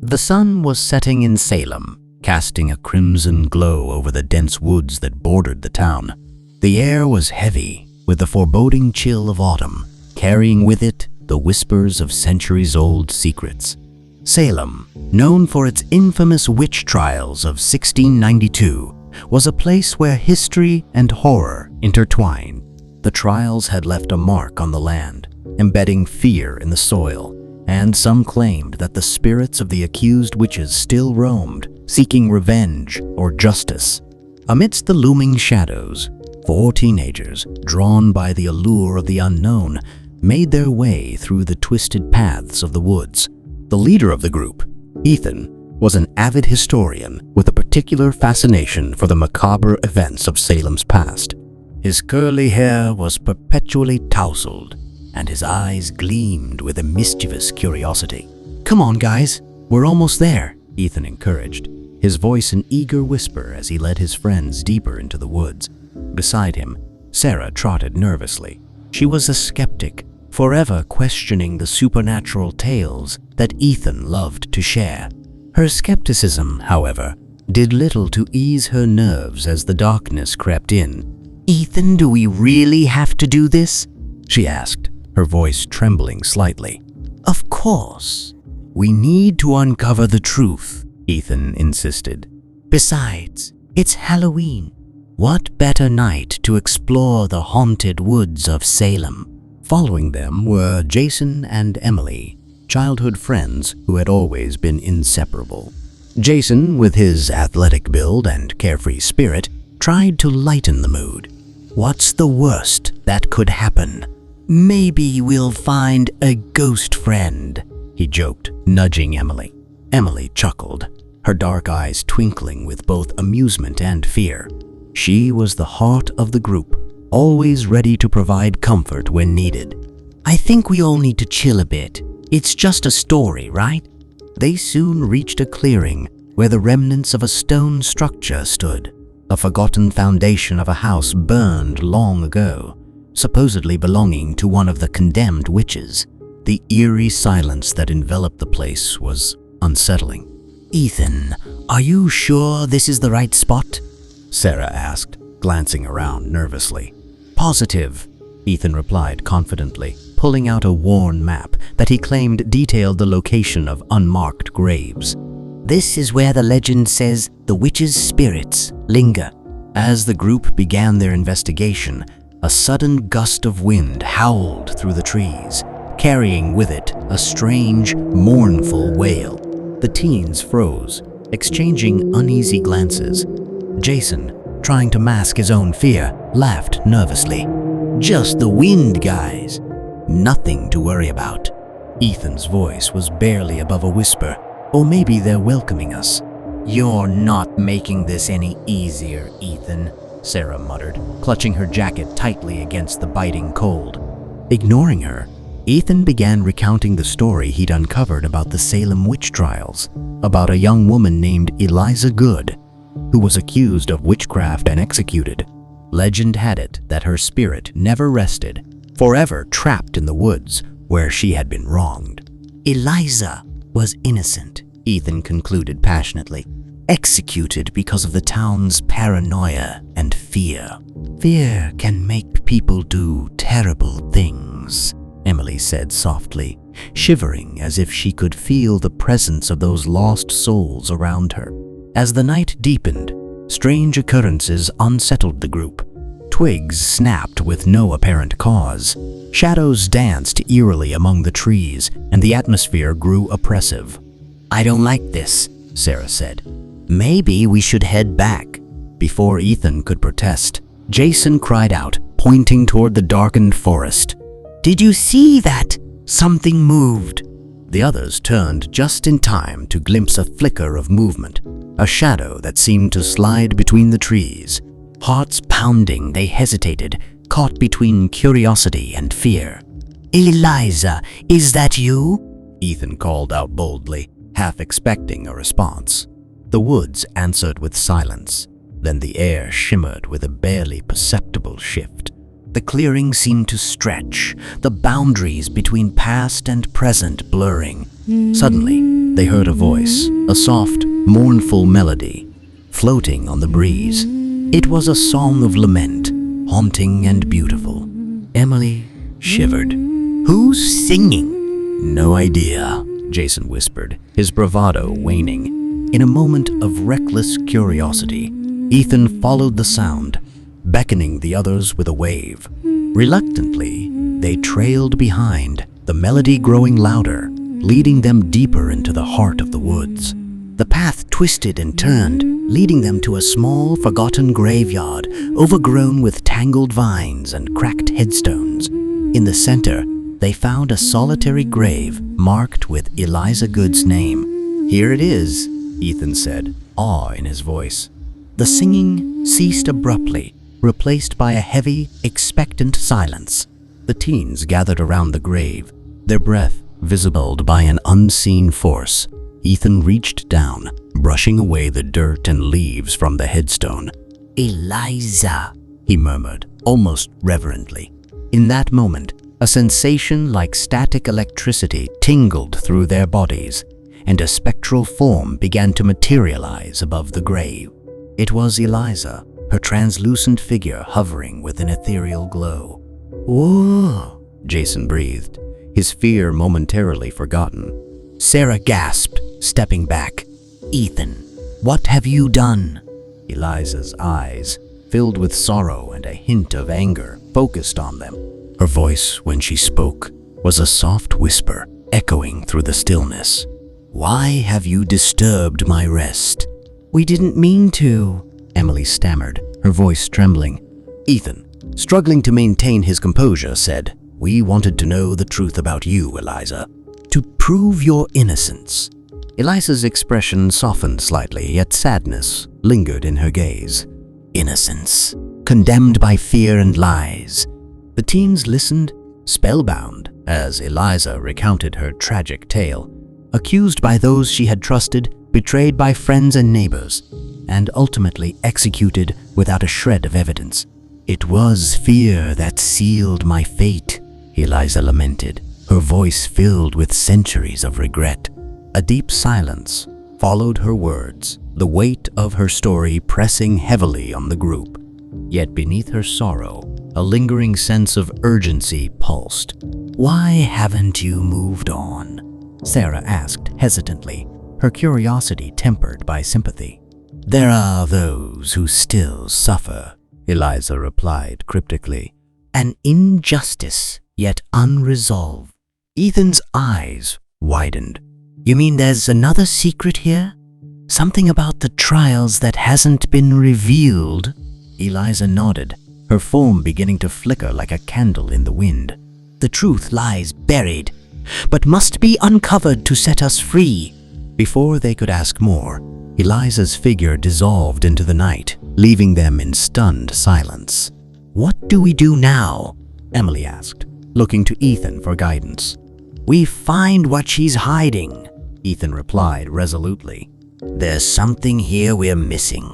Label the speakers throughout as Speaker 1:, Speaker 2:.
Speaker 1: The sun was setting in Salem, casting a crimson glow over the dense woods that bordered the town. The air was heavy with the foreboding chill of autumn, carrying with it the whispers of centuries-old secrets. Salem, known for its infamous witch trials of 1692, was a place where history and horror intertwined. The trials had left a mark on the land, embedding fear in the soil, and some claimed that the spirits of the accused witches still roamed, seeking revenge or justice. Amidst the looming shadows, 4 teenagers, drawn by the allure of the unknown, made their way through the twisted paths of the woods. The leader of the group, Ethan, was an avid historian with a particular fascination for the macabre events of Salem's past. His curly hair was perpetually tousled, and his eyes gleamed with a mischievous curiosity. "Come on, guys, we're almost there," Ethan encouraged, his voice an eager whisper as he led his friends deeper into the woods. Beside him, Sarah trotted nervously. She was a skeptic, forever questioning the supernatural tales that Ethan loved to share. Her skepticism, however, did little to ease her nerves as the darkness crept in. "Ethan, do we really have to do this?" she asked, her voice trembling slightly. "Of course. We need to uncover the truth," Ethan insisted. "Besides, it's Halloween. What better night to explore the haunted woods of Salem?" Following them were Jason and Emily, childhood friends who had always been inseparable. Jason, with his athletic build and carefree spirit, tried to lighten the mood. "What's the worst that could happen? Maybe we'll find a ghost friend," he joked, nudging Emily. Emily chuckled, her dark eyes twinkling with both amusement and fear. She was the heart of the group, always ready to provide comfort when needed. "I think we all need to chill a bit. It's just a story, right?" They soon reached a clearing where the remnants of a stone structure stood. A forgotten foundation of a house burned long ago, supposedly belonging to one of the condemned witches. The eerie silence that enveloped the place was unsettling. "Ethan, are you sure this is the right spot?" Sarah asked, glancing around nervously. "Positive," Ethan replied confidently, pulling out a worn map that he claimed detailed the location of unmarked graves. "This is where the legend says the witches' spirits linger." As the group began their investigation, a sudden gust of wind howled through the trees, carrying with it a strange, mournful wail. The teens froze, exchanging uneasy glances. Jason, trying to mask his own fear, laughed nervously. "Just the wind, guys. Nothing to worry about." Ethan's voice was barely above a whisper. "Or maybe they're welcoming us." "You're not making this any easier, Ethan," Sarah muttered, clutching her jacket tightly against the biting cold. Ignoring her, Ethan began recounting the story he'd uncovered about the Salem witch trials, about a young woman named Eliza Good, who was accused of witchcraft and executed. Legend had it that her spirit never rested, forever trapped in the woods where she had been wronged. "Eliza was innocent," Ethan concluded passionately, "executed because of the town's paranoia and fear. Fear can make people do terrible things," Emily said softly, shivering as if she could feel the presence of those lost souls around her. As the night deepened, strange occurrences unsettled the group. Twigs snapped with no apparent cause. Shadows danced eerily among the trees, and the atmosphere grew oppressive. "I don't like this," Sarah said. "Maybe we should head back." Before Ethan could protest, Jason cried out, pointing toward the darkened forest. "Did you see that? Something moved." The others turned just in time to glimpse a flicker of movement, a shadow that seemed to slide between the trees. Hearts pounding, they hesitated, caught between curiosity and fear. "Eliza, is that you?" Ethan called out boldly, half expecting a response. The woods answered with silence. Then the air shimmered with a barely perceptible shift. The clearing seemed to stretch, the boundaries between past and present blurring. Suddenly, they heard a voice, a soft, mournful melody, floating on the breeze. It was a song of lament, haunting and beautiful. Emily shivered. "Who's singing?" "No idea," Jason whispered, his bravado waning. In a moment of reckless curiosity, Ethan followed the sound, beckoning the others with a wave. Reluctantly, they trailed behind, the melody growing louder, leading them deeper into the heart of the woods. The path twisted and turned, leading them to a small, forgotten graveyard, overgrown with tangled vines and cracked headstones. In the center, they found a solitary grave marked with Eliza Good's name. "Here it is," Ethan said, awe in his voice. The singing ceased abruptly, replaced by a heavy, expectant silence. The teens gathered around the grave, their breath visibled by an unseen force. Ethan reached down, brushing away the dirt and leaves from the headstone. "Eliza," he murmured, almost reverently. In that moment, a sensation like static electricity tingled through their bodies, and a spectral form began to materialize above the grave. It was Eliza, her translucent figure hovering with an ethereal glow. "Whoa," Jason breathed, his fear momentarily forgotten. Sarah gasped, stepping back. "Ethan, what have you done?" Eliza's eyes, filled with sorrow and a hint of anger, focused on them. Her voice, when she spoke, was a soft whisper, echoing through the stillness. "Why have you disturbed my rest?" "We didn't mean to," Emily stammered, her voice trembling. Ethan, struggling to maintain his composure, said, "We wanted to know the truth about you, Eliza. To prove your innocence." Eliza's expression softened slightly, yet sadness lingered in her gaze. Innocence, condemned by fear and lies. The teens listened, spellbound, as Eliza recounted her tragic tale. Accused by those she had trusted, betrayed by friends and neighbors, and ultimately executed without a shred of evidence. "It was fear that sealed my fate," Eliza lamented, her voice filled with centuries of regret. A deep silence followed her words, the weight of her story pressing heavily on the group. Yet beneath her sorrow, a lingering sense of urgency pulsed. "Why haven't you moved on?" Sarah asked hesitantly, her curiosity tempered by sympathy. "There are those who still suffer," Eliza replied cryptically. "An injustice, yet unresolved." Ethan's eyes widened. "You mean there's another secret here? Something about the trials that hasn't been revealed?" Eliza nodded, her form beginning to flicker like a candle in the wind. "The truth lies buried, but must be uncovered to set us free." Before they could ask more, Eliza's figure dissolved into the night, leaving them in stunned silence. "What do we do now?" Emily asked, looking to Ethan for guidance. "We find what she's hiding," Ethan replied resolutely. "There's something here we're missing."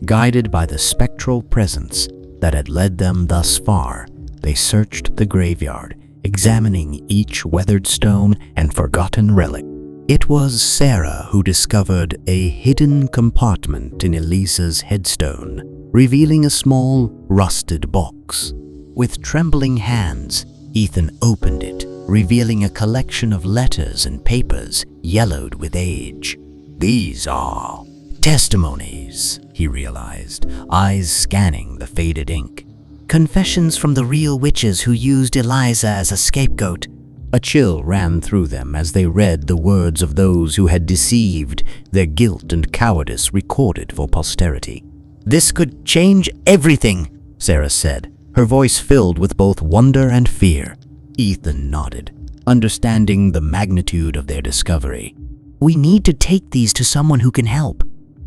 Speaker 1: Guided by the spectral presence that had led them thus far, they searched the graveyard, examining each weathered stone and forgotten relic. It was Sarah who discovered a hidden compartment in Eliza's headstone, revealing a small, rusted box. With trembling hands, Ethan opened it, revealing a collection of letters and papers yellowed with age. "These are testimonies," he realized, eyes scanning the faded ink. "Confessions from the real witches who used Eliza as a scapegoat." A chill ran through them as they read the words of those who had deceived, their guilt and cowardice recorded for posterity. "This could change everything," Sarah said, her voice filled with both wonder and fear. Ethan nodded, understanding the magnitude of their discovery. "We need to take these to someone who can help.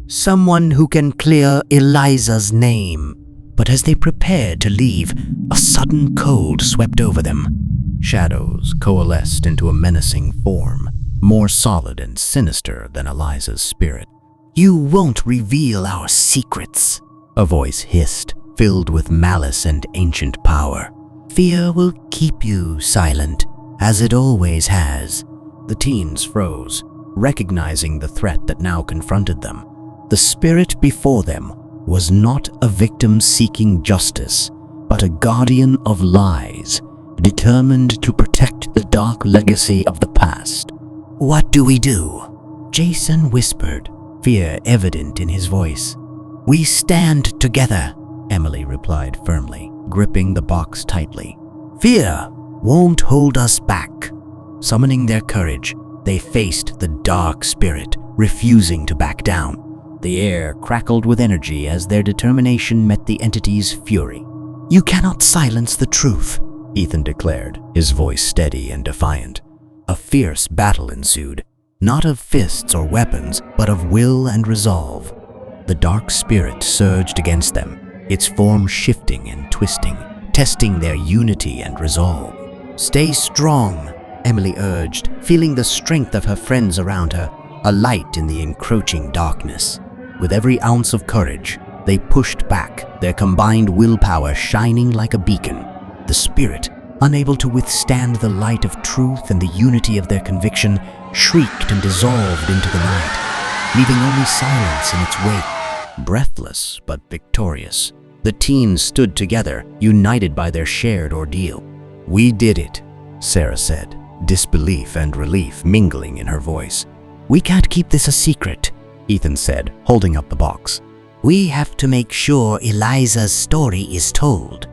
Speaker 1: Someone who can clear Eliza's name." But as they prepared to leave, a sudden cold swept over them. Shadows coalesced into a menacing form, more solid and sinister than Eliza's spirit. "You won't reveal our secrets," a voice hissed, filled with malice and ancient power. Fear will keep you silent, as it always has. The teens froze, recognizing the threat that now confronted them. The spirit before them was not a victim seeking justice, but a guardian of lies, determined to protect the dark legacy of the past. "What do we do?" Jason whispered, fear evident in his voice. "We stand together," Emily replied firmly, gripping the box tightly. "Fear won't hold us back." Summoning their courage, they faced the dark spirit, refusing to back down. The air crackled with energy as their determination met the entity's fury. "You cannot silence the truth," Ethan declared, his voice steady and defiant. A fierce battle ensued, not of fists or weapons, but of will and resolve. The dark spirit surged against them, its form shifting and twisting, testing their unity and resolve. "Stay strong," Emily urged, feeling the strength of her friends around her, a light in the encroaching darkness. With every ounce of courage, they pushed back, their combined willpower shining like a beacon. The spirit, unable to withstand the light of truth and the unity of their conviction, shrieked and dissolved into the night, leaving only silence in its wake. Breathless but victorious, the teens stood together, united by their shared ordeal. "We did it," Sarah said, disbelief and relief mingling in her voice. "We can't keep this a secret," Ethan said, holding up the box. "We have to make sure Eliza's story is told."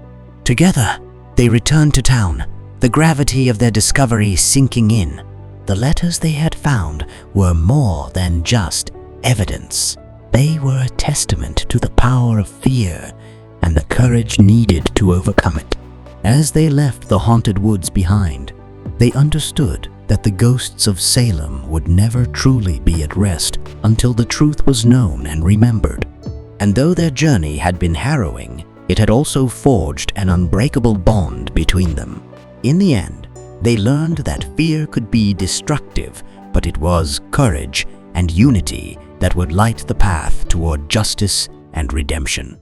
Speaker 1: Together, they returned to town, the gravity of their discovery sinking in. The letters they had found were more than just evidence. They were a testament to the power of fear and the courage needed to overcome it. As they left the haunted woods behind, they understood that the ghosts of Salem would never truly be at rest until the truth was known and remembered. And though their journey had been harrowing, it had also forged an unbreakable bond between them. In the end, they learned that fear could be destructive, but it was courage and unity that would light the path toward justice and redemption.